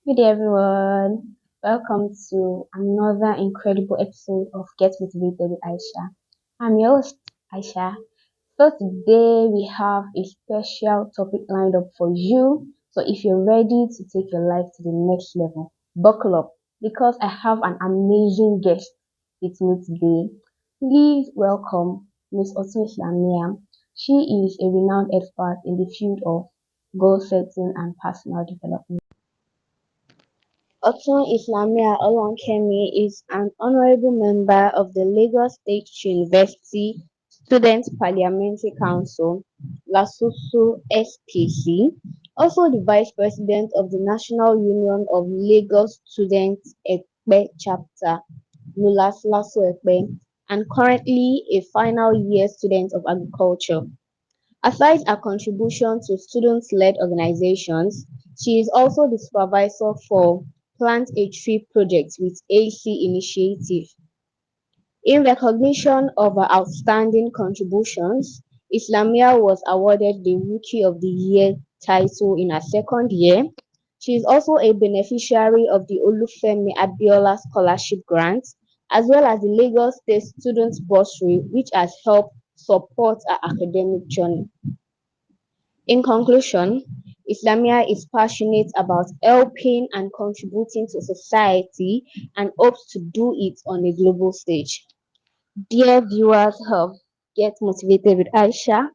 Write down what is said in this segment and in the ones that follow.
Good day, everyone. Welcome to another incredible episode of Get Motivated with Aisha. I'm your host, Aisha. So today we have a special topic lined up for you. So if you're ready to take your life to the next level, buckle up because I have an amazing guest with me today. Please welcome Miss Otun Islamia. She is a renowned expert in the field of goal setting and personal development. Otun Islamia Olonkemi is an honorable member of the Lagos State University Student Parliamentary Council (LASUSU SPC), also the Vice President of the National Union of Lagos Students Ekpe Chapter (LULAS-LASU Ekpe), and currently a final year student of agriculture. Aside her contribution to student-led organizations, she is also the supervisor for Plant a Tree project with AC Initiative. In recognition of her outstanding contributions, Islamia was awarded the Rookie of the Year title in her second year. She is also a beneficiary of the Olufemi Abiola Scholarship Grant, as well as the Lagos State Student Bursary, which has helped support her academic journey. In conclusion, Islamia is passionate about helping and contributing to society and hopes to do it on a global stage. Dear viewers of Get Motivated with Aisha,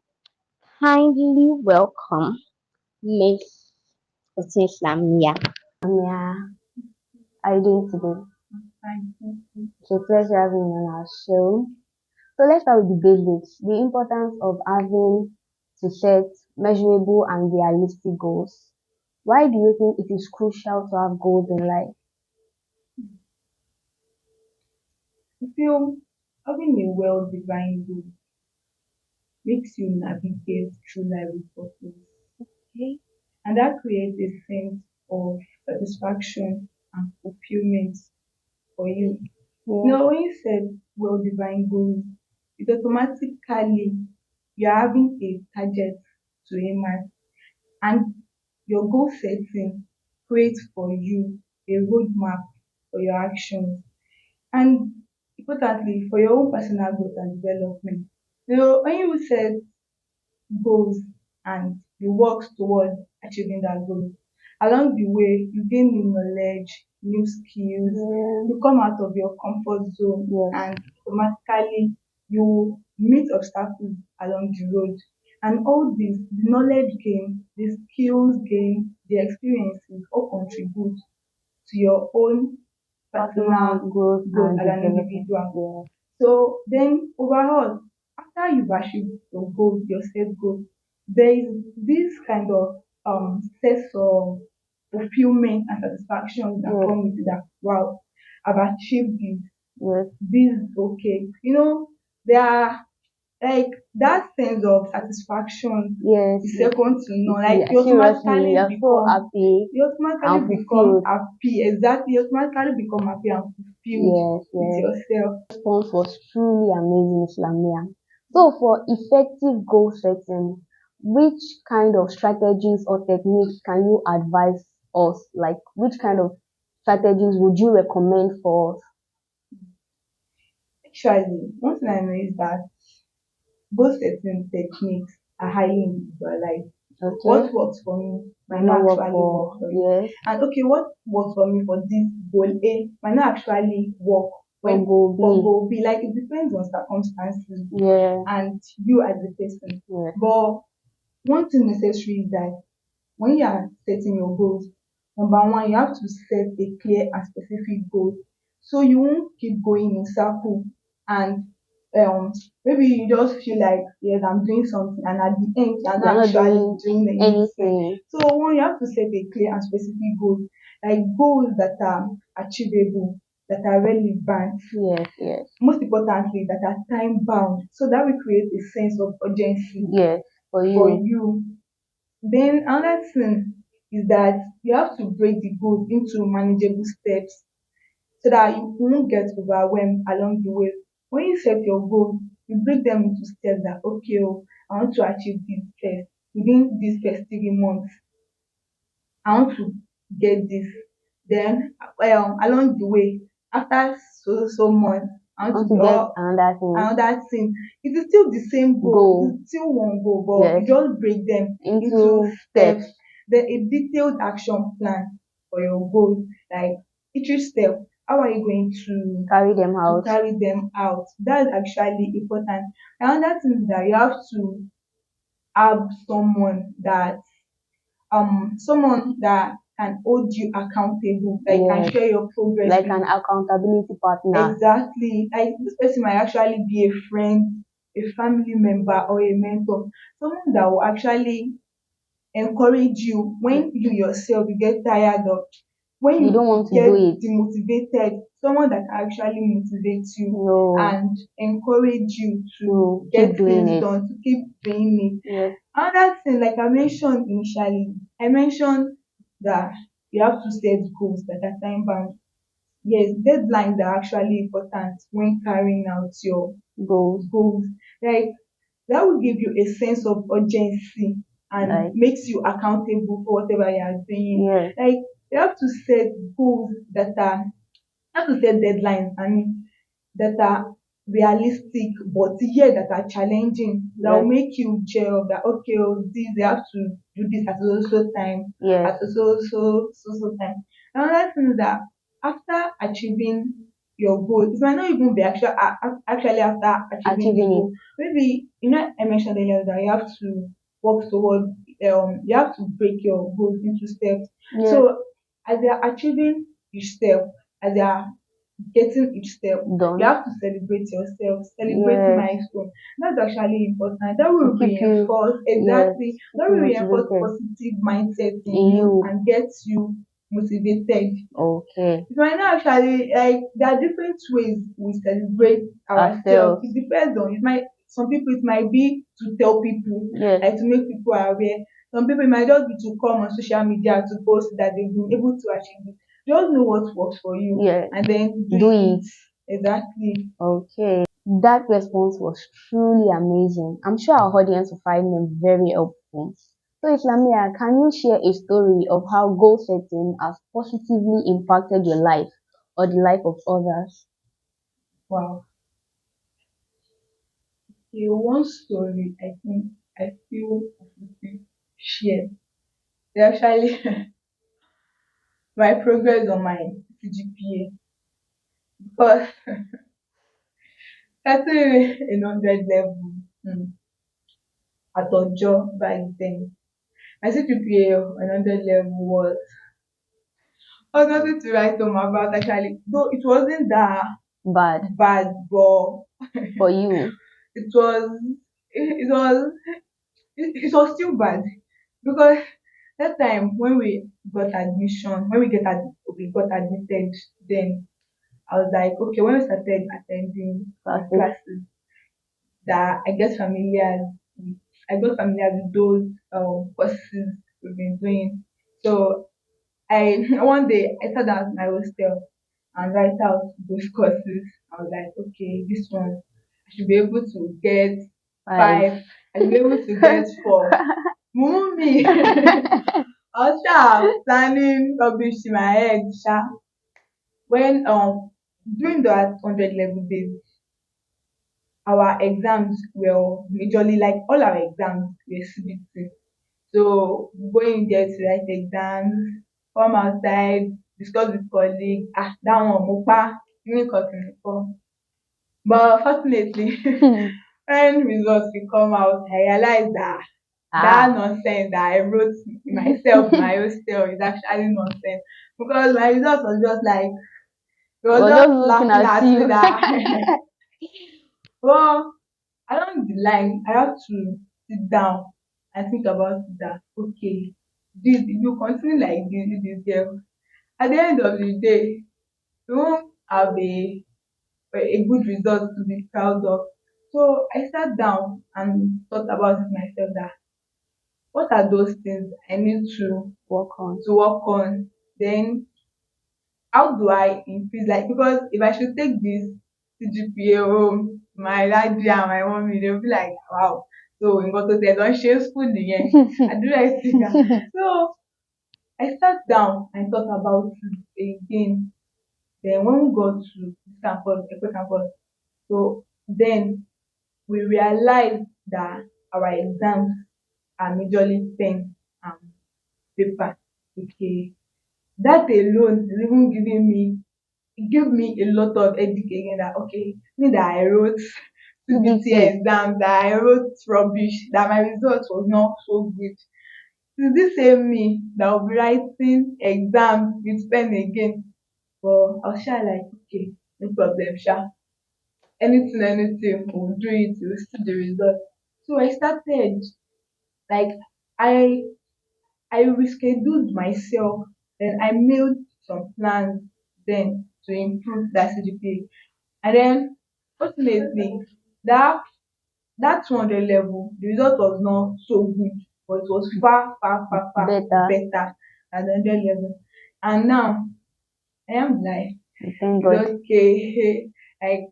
kindly welcome Miss Islamia. Islamia, how are you doing today? Fine, thank you. It's a pleasure having you on our show. So let's start with the basics. The importance of having to set measurable and realistic goals. Why do you think it is crucial to have goals in life? I feel having a well-defined goal makes you navigate through life with purpose, Okay. and that creates a sense of satisfaction and fulfillment for you. Yeah. When you set well-defined goals, it automatically you're having a target to aim at, and your goal setting creates for you a roadmap for your actions. And importantly, for your own personal growth and development. When you set goals and you work towards achieving that goal, along the way, you gain new knowledge, new skills, Yeah. you come out of your comfort zone, Yes. and automatically you meet obstacles along the road. And all this, the knowledge gain, the skills gain, the experiences all contribute to your own Personal personal growth growth and as an development. individual. So then overall, after you've achieved your goal, your set goal, there is this kind of sense of fulfillment and satisfaction that Yeah. come with that. Wow, I've achieved this. Yes. This is okay. There are like that sense of satisfaction Yes. is Yes. second to none. Like Yeah. Seriously, you're so happy you and automatically become fulfilled. happy. Exactly, you automatically become happy and fulfilled Yes. with Yes. yourself. Response was truly amazing, Islamia. So, for effective goal setting, which kind of strategies or techniques can you advise us? Like, which kind of strategies would you recommend for us? Actually, one thing I know is that both setting techniques are highly individualized. What Okay, works for me might might not not work actually work for for you. yes And okay, what works for me for this goal A might not actually work for when goal for B. goal B. Like it depends on circumstances Yeah, and you as a person. yeah, But one thing necessary is that when you are setting your goals, number one, you have to set a clear and specific goal. So you won't keep going in circle and um maybe you just feel like yes I'm doing something and at the end you're you're not not actually doing doing anything. anything. So one you have to set a clear and specific goal, like goals that are achievable, that are relevant, Yes, yes, most importantly that are time bound, so that will create a sense of urgency yes, for for you. you. Then another thing is that you have to break the goals into manageable steps so that you won't get overwhelmed along the way. When you set your goal, you break them into steps that okay, oh, I want to achieve this first within these first 3 months. I want to get this. Then along the way, after so months, I want Want to to get or another thing. another thing. It is still the same goal. It Goal. is still one goal, but you Yes. just break them into Into steps. steps. Then a detailed action plan for your goals. Like each step, how are you going Carry them to out. carry them out? That's actually important. Another thing is that you have to have someone that can hold you accountable, that you can Yes. share your progress Like with. an accountability partner. Exactly. Like this person might actually be a friend, a family member, or a mentor. Someone that will actually encourage you when you yourself you get tired of, when You don't you want to get do it. demotivated, someone that can actually motivate you No. and encourage you to To keep get doing things it. done, to keep doing it. Yes. Another thing, like I mentioned initially, I mentioned that you have to set goals that are time bound. Yes, deadlines are actually important when carrying out your Goals. goals. Like that will give you a sense of urgency and Like, makes you accountable for whatever you are doing. yes. Like you have to set goals that are, you have to set deadlines, I mean, that are realistic but yet that are challenging, that will Yes. make you gel that okay, oh, this they have to do this at so time, Yes. at so time. Another thing is that after achieving your goal, it might not even be actually after achieving the Achieving it. goal. Maybe I mentioned earlier that you have to work toward you have to break your goals into steps. Yes. So as you are achieving each step, as you are getting each step, you Done. have to celebrate yourself, celebrate Yes. milestone. That's actually important. That To will keep you, reinforce, yes, exactly, keep that you will reinforce motivated. positive mindset in In you you. and gets you motivated. Okay. It might not actually, like there are different ways we celebrate ourselves. Ourselves. It depends on, it might, some people it might be to tell people, Yes. like to make people aware. Some people it might just be to come on social media to post that they've been able to achieve it. Just know what works for you Yes. and then do Do it. it. Exactly. Okay. That response was truly amazing. I'm sure our audience will find them very helpful. So, Islamia, can you share a story of how goal setting has positively impacted your life or the life of others? Wow. Okay, one story I think I feel I should share. They actually my progress on my CGPA because getting a 100 level at Ojo back then. My CGPA on 100 level was nothing to write home about actually. Though it wasn't that Bad bad, but for you. it was it was it was still bad because that time when we got admission, we got admitted, then I was like, okay, when we started attending Classes. classes, that I got familiar with those courses we've been doing. So I one day I sat down at my hostel and write out those courses. I was like, okay, this one I should be able to get 5. 5. I should be able to get 4. Mummy, I was planning rubbish in my head. When during that 100 level days, our exams were majorly like all our exams were CBT. So going there to write exams, come outside, discuss with colleagues, that one mo pa, kini kan kini kan. But fortunately, when results will come out, I realized that that Ah. nonsense that I wrote myself, my hostel is actually nonsense because my results was just like it was Was just just looking laughing at at me you. that well along the line I have to sit down and think about it that okay, this if you continue like this girl, at the end of the day you won't have a good result to be proud of. So I sat down and thought about it myself that what are those things I need Work on. to work on, then how do I increase, like because if I should take this CGPA home, my daddy and my mommy they'll be like wow, so nǹkan tó tiẹ̀ lọ ń ṣe school nìyẹn, I do like that. So I sat down and thought about it again. Then when we got to this campus, Ekpe campus, so then we realized that our exams are majorly pen and paper. Okay. That alone is even giving me, it gave me a lot of headache again that okay, me that I wrote CBT CBT. exam, that I wrote rubbish, that my result was not so good. It's this same me that will be writing exams with pen again. But I was sha like okay, no problem sha. Anything, we'll do it, we'll see the result. So I started like I I rescheduled myself, then I made some plans then to improve that CGPA. And then fortunately that that 200 level, the result was not so good, but it was far Better. better than the 100 level. And now I am like, Thank it's God. okay. Like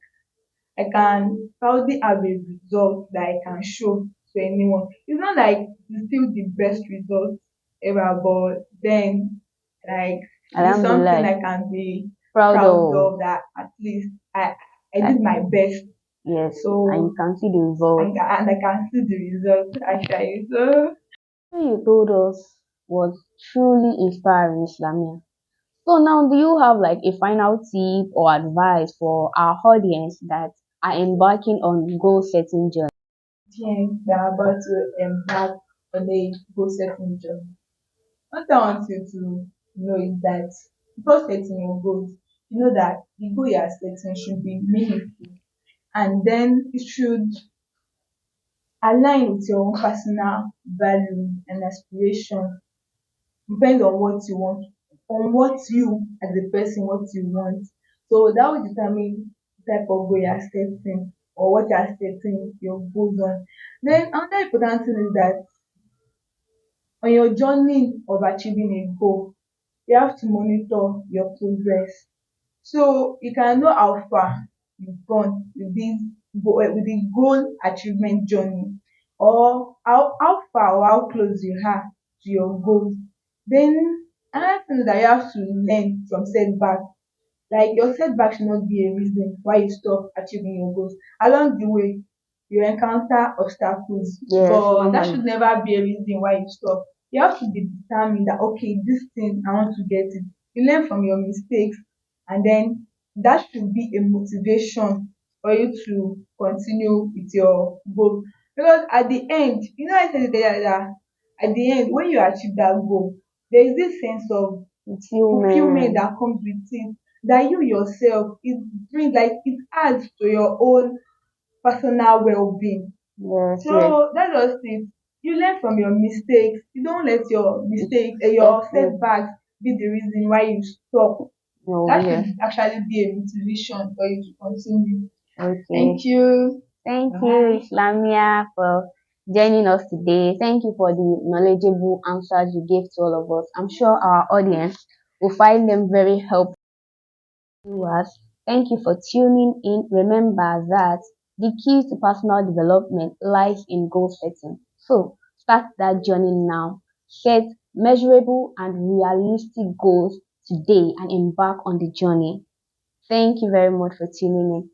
I can proudly have a result that I can show to anyone. It's not like it's still the best result ever, but then like it's something Alhamdulillah. I can be Proud proud of. of that at least I uh, did my best. yes, and you So can see the result. and I can see the result actually. So What you told us was truly inspiring, Islamia. So now, do you have like a final tip or advice for our audience that are embarking on goal setting journey? yes, they're about to embark on a goal setting journey. What I want you to know is that before setting your goals, you know that the goal you are setting should be meaningful and then it should align with your own personal value and aspiration. Depends on what you want, on what you as a person what you want. So that will determine the type of goal you are setting or what you are setting your goals on. Then another important thing is that on your journey of achieving a goal, you have to monitor your progress. So you can know how far you've gone with this with the goal achievement journey or how far or how close you are to your goals. Then another thing is that you have to learn from setback. Like your setback should not be a reason why you stop achieving your goals. Along the way, you encounter obstacles, Yes, but that normally. should never be a reason why you stop. You have to be determined that okay, this thing I want to get it. You learn from your mistakes, and then that should be a motivation for you to continue with your goal. Because at the end, you know, I said it earlier that at the end, when you achieve that goal, there is this sense of It's you, fulfillment man. that comes with it that you yourself it brings like it adds to your own personal well-being. Yes, yes. So that's just it. You learn from your mistakes. You don't let your It's mistakes stop your you. setbacks be the reason why you stop. No, That yeah. should actually be a motivation for you to continue. Thank Okay. you. Thank you, Bye. Islamia, for joining us today. Thank you for the knowledgeable answers you gave to all of us. I'm sure our audience will find them very helpful. Viewers, thank you for tuning in. Remember that the key to personal development lies in goal setting. So start that journey now. Set measurable and realistic goals today and embark on the journey. Thank you very much for tuning in.